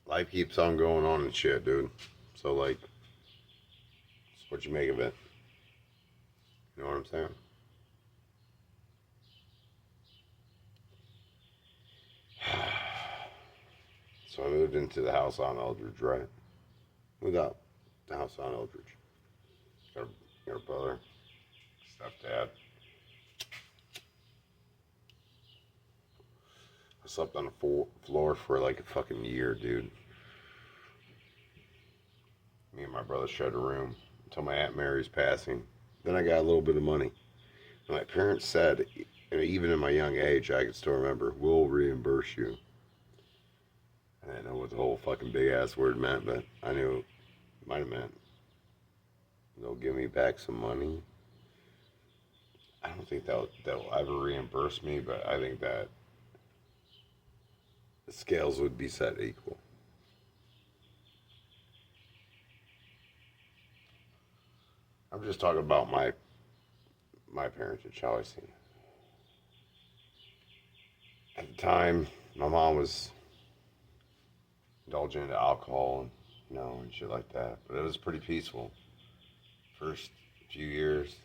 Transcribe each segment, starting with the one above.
life keeps on going on and shit, dude. So like, it's what you make of it. You know what I'm saying? So I moved into the house on Eldridge, right? Moved out the house on Eldridge. Got a brother, stepdad. I slept on the floor for like a fucking year, dude. Me and my brother shared a room until my Aunt Mary's passing. Then I got a little bit of money. And my parents said, even in my young age, I can still remember, we'll reimburse you. I didn't know what the whole fucking big ass word meant, but I knew it might have meant they'll give me back some money. I don't think they'll ever reimburse me, but I think that the scales would be set equal. I'm just talking about my parentage, how I see it. At the time, my mom was indulging into alcohol and and shit like that, but it was pretty peaceful. First few years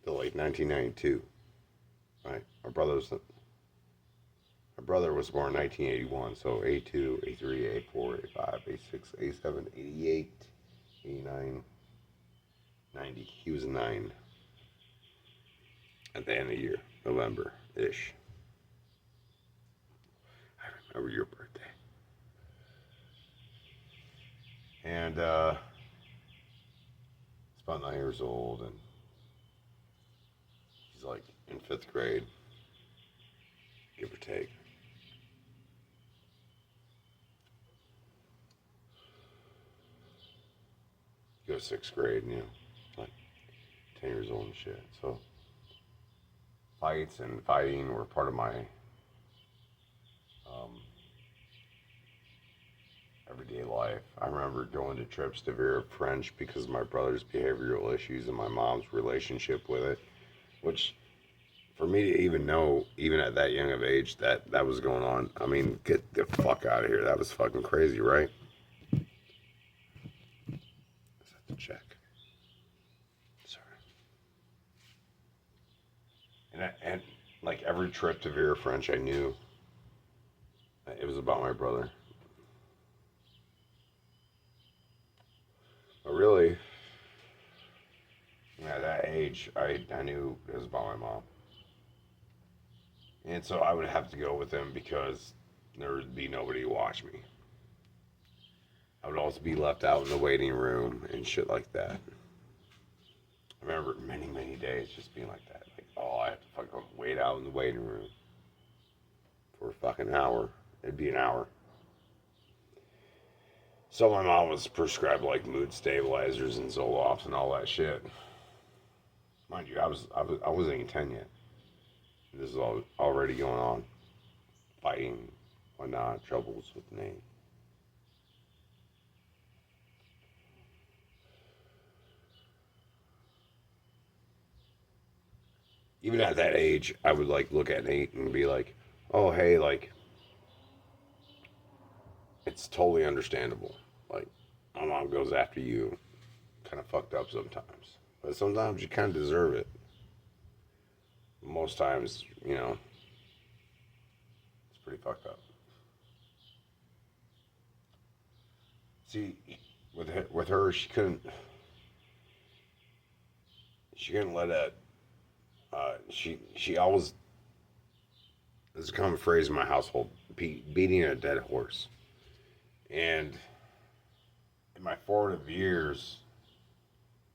till like 1992, right? My brother was born in 1981, so 82, 83, 84, 85, 86, 87, 88, 89, 90. He was 9 at the end of the year, November-ish. I remember your birthday. And he's about 9 years old, and he's like in 5th grade, give or take. Go to 6th grade, like 10 years old and shit. So fights and fighting were part of my everyday life. I remember going to trips to Vera French because of my brother's behavioral issues and my mom's relationship with it, which for me to even know, even at that young of age, that was going on. I mean, get the fuck out of here. That was fucking crazy, right? Let's have to check. Sorry. And like every trip to Vera French, I knew it was about my brother. But really, at that age, I knew it was about my mom. And so I would have to go with him because there would be nobody to watch me. I would also be left out in the waiting room and shit like that. I remember many, many days just being like that. Like, oh, I have to fucking wait out in the waiting room for a fucking hour. It'd be an hour. So my mom was prescribed like mood stabilizers and Zolofts and all that shit. Mind you, I wasn't even 10 yet. This is all already going on. Fighting, whatnot, troubles with the name. Even at that age, I would like look at Nate and be like, "Oh, hey, like, it's totally understandable. Like, my mom goes after you, kind of fucked up sometimes, but sometimes you kind of deserve it. Most times, it's pretty fucked up." See, with her, she couldn't let it. She always, there's a common phrase in my household: beating a dead horse. And in my formative years,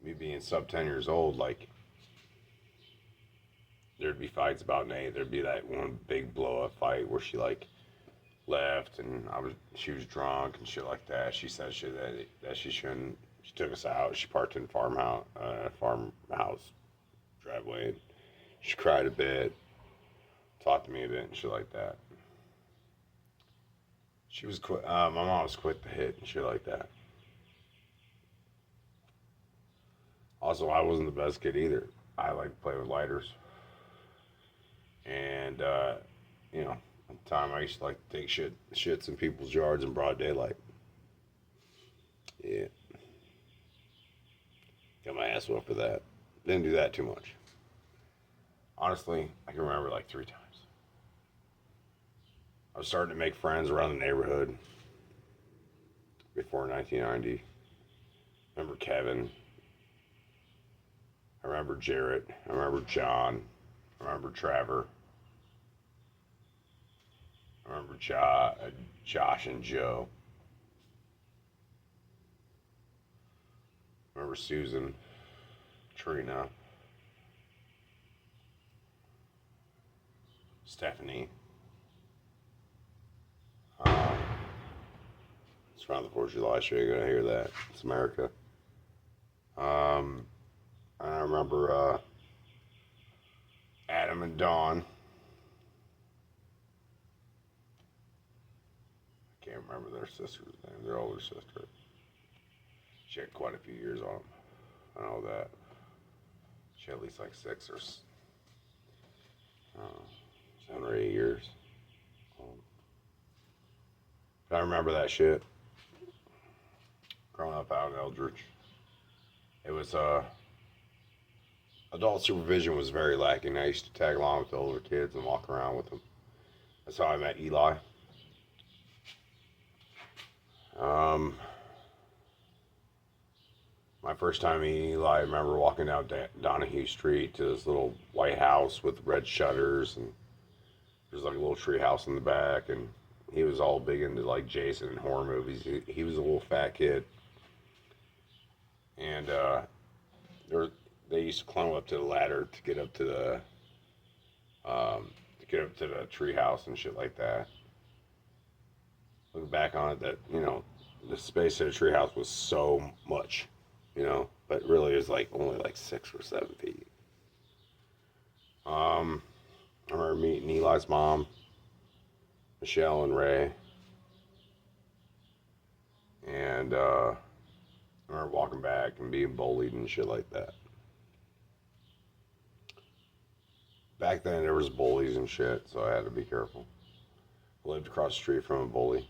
me being sub 10 years old, like there'd be fights about Nate. There'd be that one big blow up fight where she like left and she was drunk and shit like that. She said shit that she shouldn't. She took us out. She parked in farmhouse driveway. And she cried a bit, talked to me a bit and shit like that. She was quick. My mom was quick to hit and shit like that. Also, I wasn't the best kid either. I like to play with lighters, and at the time I used to like to take shits in people's yards in broad daylight. Yeah. Got my ass whooped for that. Didn't do that too much. Honestly, I can remember like 3 times. I was starting to make friends around the neighborhood before 1990. I remember Kevin. I remember Jarrett. I remember John. I remember Trevor. I remember Josh and Joe. I remember Susan, Trina, Stephanie. It's around the 4th of July show. You're gonna hear that. It's America. I remember Adam and Dawn. I can't remember their sister's name. Their older sister. She had quite a few years on them. I know that. She had at least like 6 or 7 or 8 years. But I remember that shit. Growing up out in Eldridge. It was adult supervision was very lacking. I used to tag along with the older kids and walk around with them. That's how I met Eli. My first time meeting Eli, I remember walking down Donahue Street to this little white house with red shutters, and there's like a little tree house in the back, and he was all big into like Jason and horror movies. He was a little fat kid, and they used to climb up to the ladder to get up to the tree house and shit like that. Looking back on it, that the space of the tree house was so much. But really it was like only like 6 or 7 feet. I remember meeting Eli's mom, Michelle and Ray, and I remember walking back and being bullied and shit like that. Back then there was bullies and shit, so I had to be careful. I lived across the street from a bully,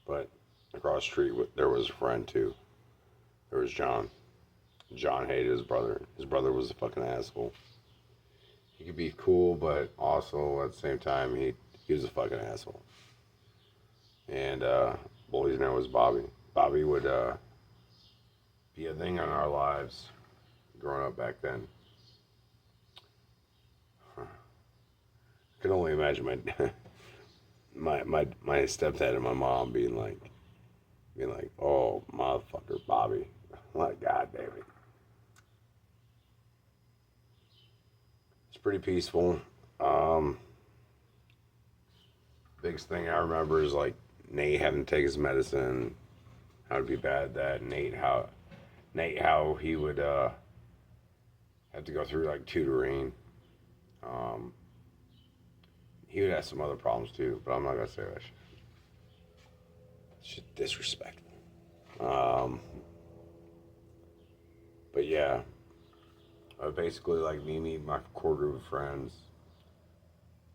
but across the street there was a friend too. There was John. John hated his brother. His brother was a fucking asshole. He could be cool, but also at the same time, he was a fucking asshole. And bully's name was Bobby. Bobby would be a thing in our lives growing up back then. I can only imagine my stepdad and my mom being like, oh, motherfucker, Bobby. Like, God damn it. It's pretty peaceful. Biggest thing I remember is like Nate having to take his medicine, how to be bad at that. Nate how he would have to go through like tutoring. He would have some other problems too, but I'm not gonna say that shit. It's just disrespectful. But yeah, basically like me, my core group of friends,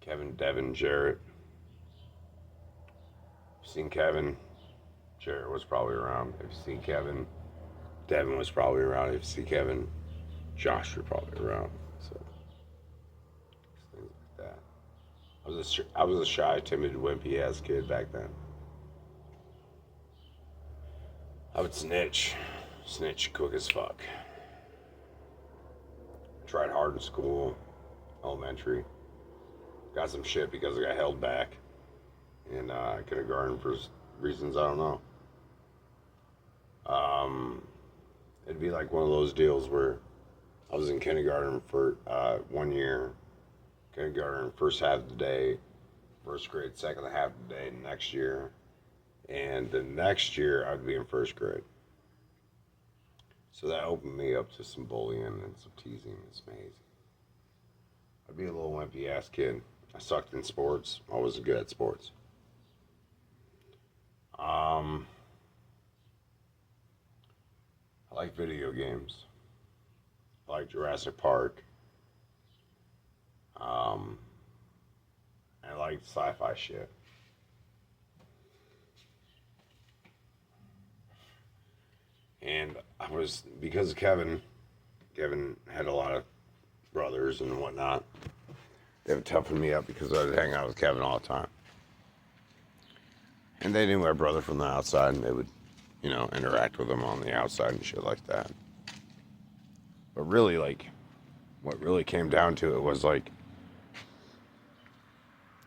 Kevin, Devin, Jarrett. If you've seen Kevin, Jarrett was probably around. If you've seen Kevin, Devin was probably around. If you see Kevin, Josh was probably around. So things like that. I was a shy, timid, wimpy ass kid back then. I would snitch quick as fuck. Tried hard in school, elementary. Got some shit because I got held back in kindergarten for reasons I don't know. It'd be like one of those deals where I was in kindergarten for 1 year, kindergarten first half of the day, first grade second half of the day next year, and the next year I'd be in first grade. So that opened me up to some bullying and some teasing. It's amazing. I'd be a little wimpy ass kid. I sucked in sports. I wasn't good at sports. I like video games. I like Jurassic Park. I like sci-fi shit. And because of Kevin had a lot of brothers and whatnot. They would toughen me up because I would hang out with Kevin all the time. And they knew my brother from the outside, and they would, interact with him on the outside and shit like that. But really, like, what really came down to it was, like,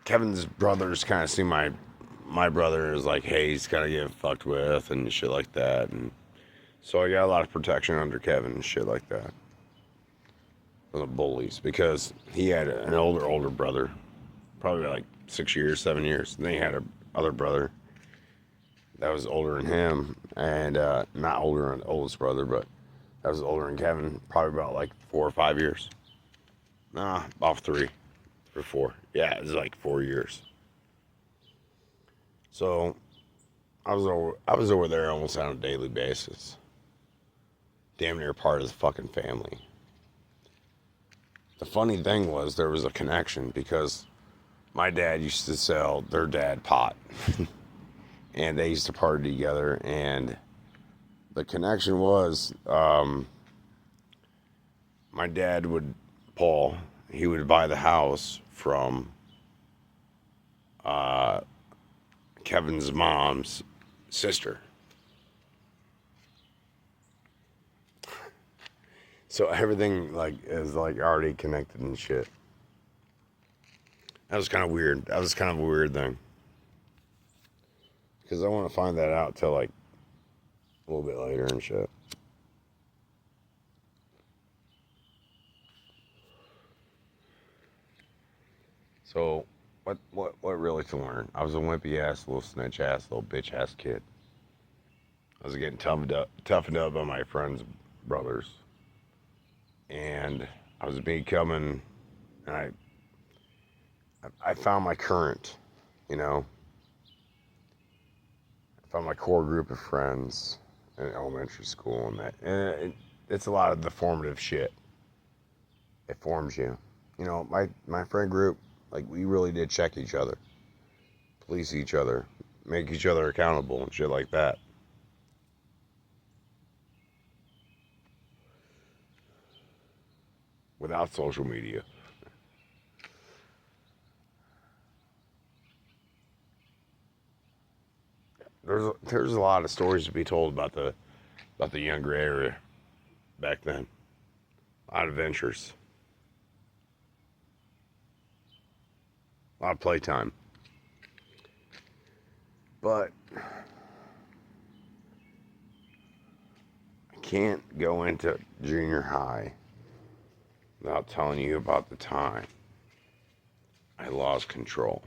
Kevin's brothers kind of see my brother as, like, hey, he's kind of getting fucked with and shit like that. And so I got a lot of protection under Kevin and shit like that. From the bullies, because he had an older brother, probably like 6 years, 7 years. And then he had a other brother that was older than him, and not older than the oldest brother, but that was older than Kevin, probably about like 4 or 5 years. Nah, about 3 or 4. Yeah, it was like 4 years. So I was over there almost on a daily basis. Damn near part of the fucking family. The funny thing was there was a connection because my dad used to sell their dad pot. And they used to party together, and the connection was my dad Paul, he would buy the house from Kevin's mom's sister. So everything is already connected and shit. That was kind of weird. That was kind of a weird thing. Because I want to find that out till like a little bit later and shit. So what really to learn? I was a wimpy ass, little snitch ass, little bitch ass kid. I was getting toughened up by my friends' brothers. And I was becoming, and I found my current, I found my core group of friends in elementary school, and it's a lot of the formative shit. It forms you. My friend group, we really did check each other, police each other, make each other accountable and shit like that. Without social media. There's a lot of stories to be told about the younger era back then. A lot of adventures. A lot of playtime. But I can't go into junior high without telling you about the time I lost control.